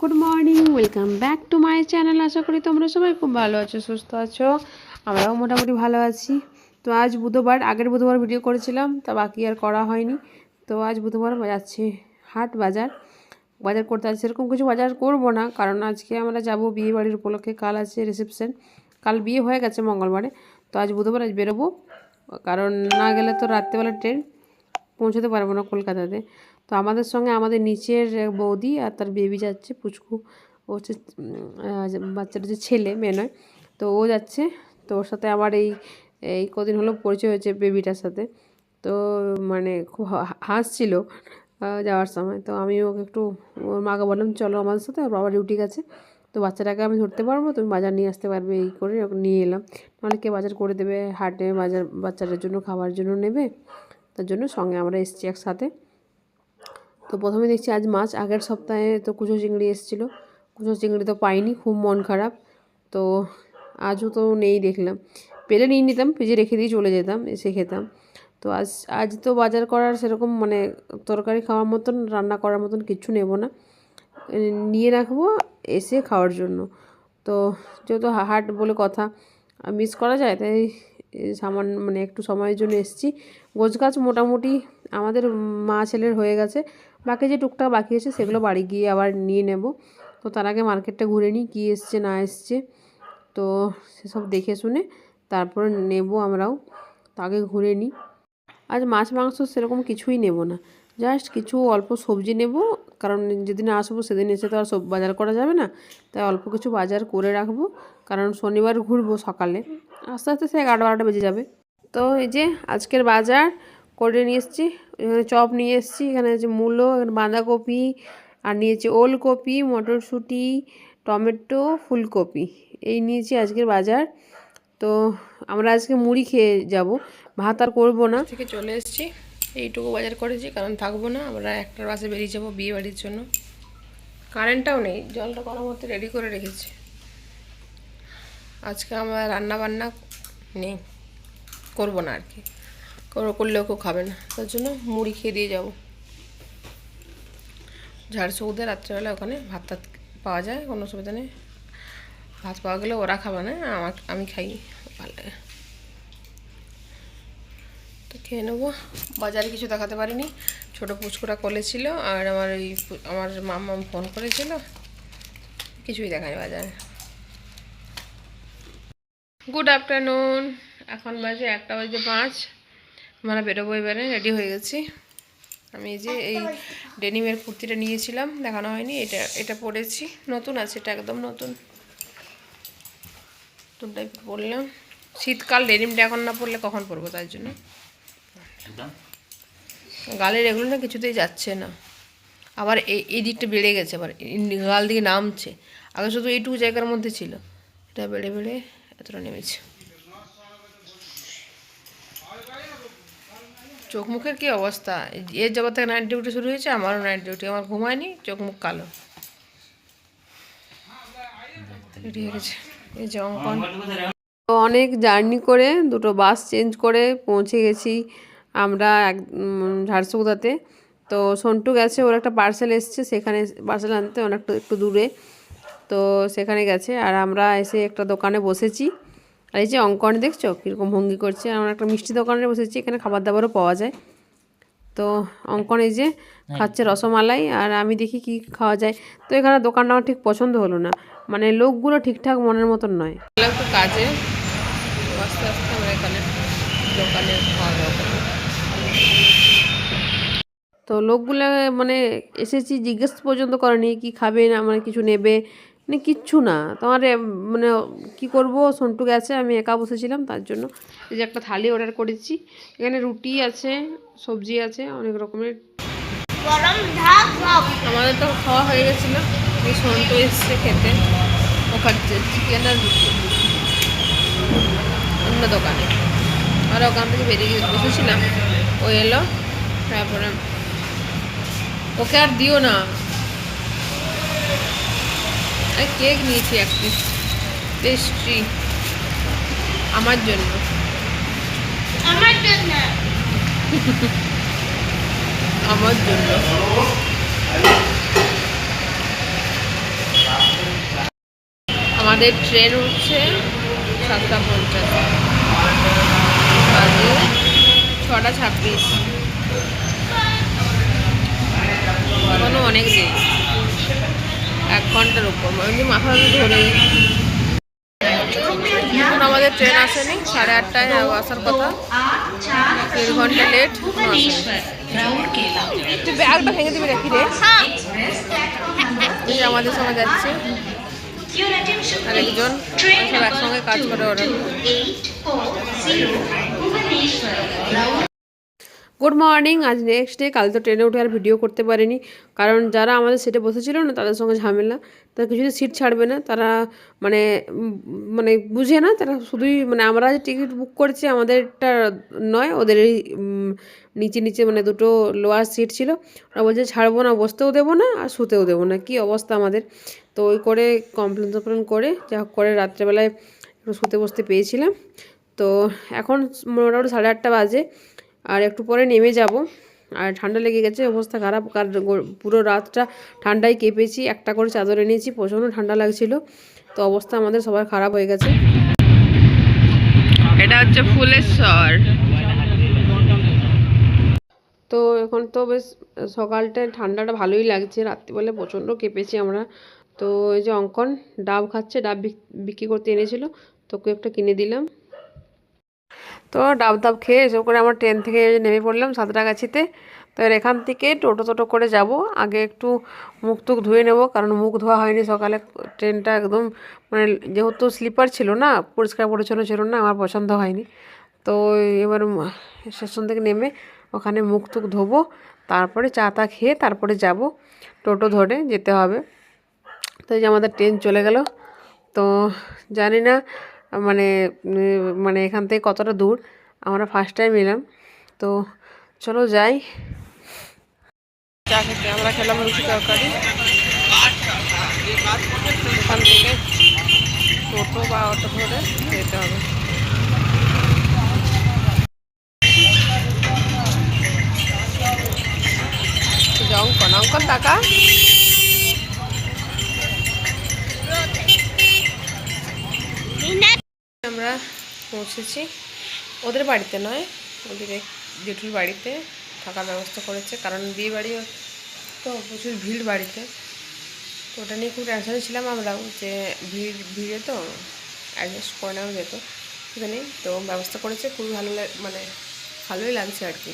Good morning, welcome back to my channel. আশা করি তোমরা সবাই খুব ভালো আছো, সুস্থ আছো। আমরাও মোটামুটি ভালো আছি। তো আজ বুধবার, আগের বুধবার ভিডিও করেছিলাম, তা বাকি আর করা হয়নি। তো আজ বুধবার যাচ্ছি হাট বাজার করতে। আজ সেরকম কিছু বাজার করবো না, কারণ আজকে আমরা যাব বিয়ে বাড়ির উপলক্ষে। কাল আছে রিসেপশন, কাল বিয়ে হয়ে গেছে মঙ্গলবারে। তো আজ বুধবার, আজ বেরোবো, কারণ না গেলে তো রাত্রেবেলা ট্রেন, পৌঁছতে পারবো না কলকাতাতে। তো আমাদের সঙ্গে আমাদের নিচের বৌদি আর তার বেবি যাচ্ছে, পুচকু, ও হচ্ছে বাচ্চাটা হচ্ছে ছেলে, মেয়ে নয়। তো ও যাচ্ছে। তো ওর সাথে আমার এই এই কদিন হলো পরিচয় হয়েছে বেবিটার সাথে। তো মানে খুব হাসছিল যাওয়ার সময়। তো আমি ওকে একটু, ওর মাকে বললাম চলো আমাদের সাথে, ওর বাবা ডিউটি গেছে, তো বাচ্চাটাকে আমি ধরতে পারবো, তুমি বাজার নিয়ে আসতে পারবে, এই করে ওকে নিয়ে এলাম। নাহলে কে বাজার করে দেবে, হাটে বাজার বাচ্চাটার জন্য খাবার জন্য নেবে, তার জন্য সঙ্গে আমরা এসেছি একসাথে। তো প্রথমে দেখছি আজ মাছ, আগের সপ্তাহে তো কুচো চিংড়ি এসেছিলো, কুচো চিংড়ি তো পাইনি, খুব মন খারাপ। তো আজও তো নেই, দেখলাম পেলে নিয়ে নিতাম, ফ্রিজে রেখে দিয়ে চলে যেতাম, এসে খেতাম। তো আজ তো বাজার করার সেরকম মানে তরকারি খাওয়ার মতন, রান্না করার মতন কিছু নেব না, নিয়ে রাখবো এসে খাওয়ার জন্য। তো যেহেতু হাট বলে কথা, মিস করা যায়, তাই সামান্য মানে একটু সময়ের জন্য এসেছি। গোছগাছ মোটামুটি আমাদের মা ছেলের হয়ে গেছে, বাকি যে টুকটাক বাকি আছে সেগুলো বাড়ি গিয়ে আবার নিয়ে নেব। তো তার আগে মার্কেটটা ঘুরে নিই, কী এসছে না এসছে, তো সেসব দেখে শুনে তারপরে নেব আমরাও। তো আগে ঘুরে নিই। আজ মাছ মাংস সেরকম কিছুই নেব না, জাস্ট কিছু অল্প সবজি নেব, কারণ যেদিন আসবো সেদিন এসে তো আর সব বাজার করা যাবে না, তাই অল্প কিছু বাজার করে রাখবো। কারণ শনিবার ঘুরবো সকালে, আস্তে আস্তে সে 11-12টা বেজে যাবে। তো এই যে আজকের বাজার করে নিয়ে এসেছি। এখানে চপ নিয়ে এসেছি, এখানে আছে মূলো, এখানে বাঁধাকপি, আর নিয়েছি ওলকপি, মটরশুঁটি, টমেটো, ফুলকপি, এই নিয়েছি আজকের বাজার। তো আমরা আজকে মুড়ি খেয়ে যাব, ভাত আর করবো না। থেকে চলে এসেছি, এইটুকু বাজার করেছি, কারণ থাকবো না, আমরা 1টার বাসে বেরিয়ে যাবো বিয়ে বাড়ির জন্য। কারেন্টটাও নেই, জলটা কোনো মতো রেডি করে রেখেছি। আজকে আমার রান্না বান্না নেই, করবো না আর কি, করলেও কেউ খাবে না, তার জন্য মুড়ি খেয়ে দিয়ে যাবো। ঝাড়সৌদে রাত্রেবেলা ওখানে ভাত টাত পাওয়া যায়, কোনো অসুবিধা নেই। ভাত পাওয়া গেলে ওরা খাবে না, আমি খাই, ভালো লাগে। তো খেয়ে নেবো। বাজারে কিছু দেখাতে পারিনি, ছোটো পুচকুটা কোলে ছিল, আর আমার মামা ফোন করেছিল, কিছুই দেখায়নি বাজারে। গুড আফটারনুন, এখন বাজে 1:05, আমরা বেরোবো এবারে, রেডি হয়ে গেছি। আমি যে এই ডেনিমের কুর্তিটা নিয়েছিলাম, দেখানো হয়নি, এটা পরেছি, নতুন আছে, এটা একদম নতুন নতুনটাই পরলাম। শীতকাল, ডেনিমটা এখন না পরলে কখন পরবো, তার জন্য। গালের এগুলো না কিছুতেই যাচ্ছে না, আবার এই দিকটা বেড়ে গেছে, আবার গাল দিকে নামছে। আগে শুধু এইটুকু জায়গার মধ্যে ছিল, এটা বেড়ে বেড়ে এতটা নেমেছে। চোখ মুখের কী অবস্থা, এর জগৎ থেকে নাইট ডিউটি শুরু হয়েছে, আমারও নাইট ডিউটি, আমার ঘুমায়নি, চোখ মুখ কালো হয়ে গেছে। এই যে অঙ্কন, অনেক জার্নি করে 2টো বাস চেঞ্জ করে পৌঁছে গেছি আমরা ঝাড়সুগুদাতে। তো সন্টু গেছে, ওর একটা পার্সেল এসছে, সেখানে পার্সেল আনতে অনেকটা একটু দূরে, তো সেখানে গেছে। আর আমরা এসে একটা দোকানে বসেছি, আর এই যে অঙ্কন দেখছো কীরকম ভঙ্গি করছে। আমরা একটা মিষ্টি দোকানে বসেছি, এখানে খাবার দাবারও পাওয়া যায়। তো অঙ্কন এই যে খাচ্ছে রসমালাই, আর আমি দেখি কি খাওয়া যায়। তো এখানে দোকানটা আমার ঠিক পছন্দ হলো না, মানে লোকগুলো ঠিকঠাক মনের মতন নয়। একটু কাজে আস্তে আস্তে আমরা এখানে দোকানে খাওয়া দাওয়া করবো। তো লোকগুলো মানে এসেছি, জিজ্ঞেস পর্যন্ত করেনি কি খাবে না, মানে কিছু নেবে মানে কিচ্ছু না। তোমার মানে কি করব, সন্টু গেছে, আমি একা বসেছিলাম, তার জন্য এই যে একটা থালি অর্ডার করেছি। এখানে রুটি আছে, সবজি আছে, অনেক রকমের। আমাদের তো খাওয়া হয়ে গেছিলো, এই সন্টু এসছে খেতে, ও খাচ্ছে চিকেন আর রুটি অন্য দোকানে। আর ওখান থেকে বেরিয়ে বসেছিলাম, ও এলো, তারপরে ওকে আর দিও না, কেক নিয়েছি এক পিস, পেস্ট্রি আমার জন্য, আমার জন্য আমাদের ট্রেন হচ্ছে 7:50, বাজে 6:26, এখনো অনেক দেরি, 1 ঘন্টার উপর, মানে মাথা ধরে। এখন আমাদের ট্রেন আসেনি, 8:30টায় আসার কথা, 1.5 ঘন্টা লেট। তুই ব্যাগটা ভেঙে দিবি নাকি রে? এই আমাদের সঙ্গে যাচ্ছে আরেকজন, সব একসঙ্গে কাজ করে ওরা। গুড মর্নিং, আজ নেক্সট ডে। কাল তো ট্রেনে উঠে আর ভিডিও করতে পারিনি, কারণ যারা আমাদের সিটে বসেছিল না তাদের সঙ্গে ঝামেলা। তারা কিছুতে সিট ছাড়বে না, তারা মানে মানে বুঝে না, তারা শুধুই মানে আমরা যে টিকিট বুক করেছি আমাদেরটা নয়, ওদের এই নিচে নিচে মানে দুটো লোয়ার সিট ছিল, ওরা বলছে ছাড়বো না, বসতেও দেবো না আর শুতেও দেবো না, কী অবস্থা আমাদের। তো ওই করে কমপ্লেন করে যা হোক করে রাত্রেবেলায় একটু শুতে বসতে পেয়েছিলাম। তো এখন মোটামুটি 8:30 বাজে, আর একটু পরে নেমে যাব। আর ঠান্ডা লেগে গেছে, অবস্থা খারাপ, পুরো রাতটা ঠান্ডায় কেঁপেছি, একটা করে চাদর এনেছি, প্রচণ্ড ঠান্ডা লাগছিল। তো অবস্থা আমাদের সবার খারাপ হয়ে গেছে। এটা হচ্ছে ফুলেশ্বর। তো এখন তো বেশ সকালটায় ঠান্ডাটা ভালোই লাগছে, রাত্রিবেলা প্রচণ্ড কেঁপেছি আমরা। তো এই যে অঙ্কন ডাব খাচ্ছে, ডাব বিক্রি করতে এনেছিল, তোকে একটা কিনে দিলাম। তো ডাব খেয়ে এসব করে আমার ট্রেন থেকে নেমে পড়লাম সাঁতরাগাছিতে। তো এখান থেকে টোটো করে যাব। আগে একটু মুখ টুক ধুয়ে নেব, কারণ মুখ ধোয়া হয়নি সকালে। ট্রেনটা একদম মানে যেহেতু স্লিপার ছিল না, পরিষ্কার পরিচ্ছন্ন ছিল না, আমার পছন্দ হয়নি। তো এবার স্টেশন থেকে নেমে ওখানে মুখ টুক ধোবো, তারপরে চা টা খেয়ে তারপরে যাব, টোটো ধরে যেতে হবে। তো এই যে আমাদের ট্রেন চলে গেল। তো জানি না মানে মানে এখান থেকে কতটা দূর, আমরা ফার্স্ট টাইম এলাম। তো চলো যাই। চা খেতে আমরা খেলাম লুচি তরকারি। এখান থেকে টোটো বা অটো ধরে যেতে হবে। অঙ্কন টাকা আমরা পৌঁছেছি ওদের বাড়িতে নয়, ওদের এক জেঠুর বাড়িতে থাকার ব্যবস্থা করেছে, কারণ বিয়ে বাড়ি তো প্রচুর ভিড় বাড়িতে। তো ওটা নিয়ে খুব টেনশনে ছিলাম আমরাও, যে ভিড়ে তো অ্যাডজাস্ট করে নেওয়া যেত সেখানে। তো ব্যবস্থা করেছে, খুবই ভালো, মানে ভালোই লাগছে আর কি।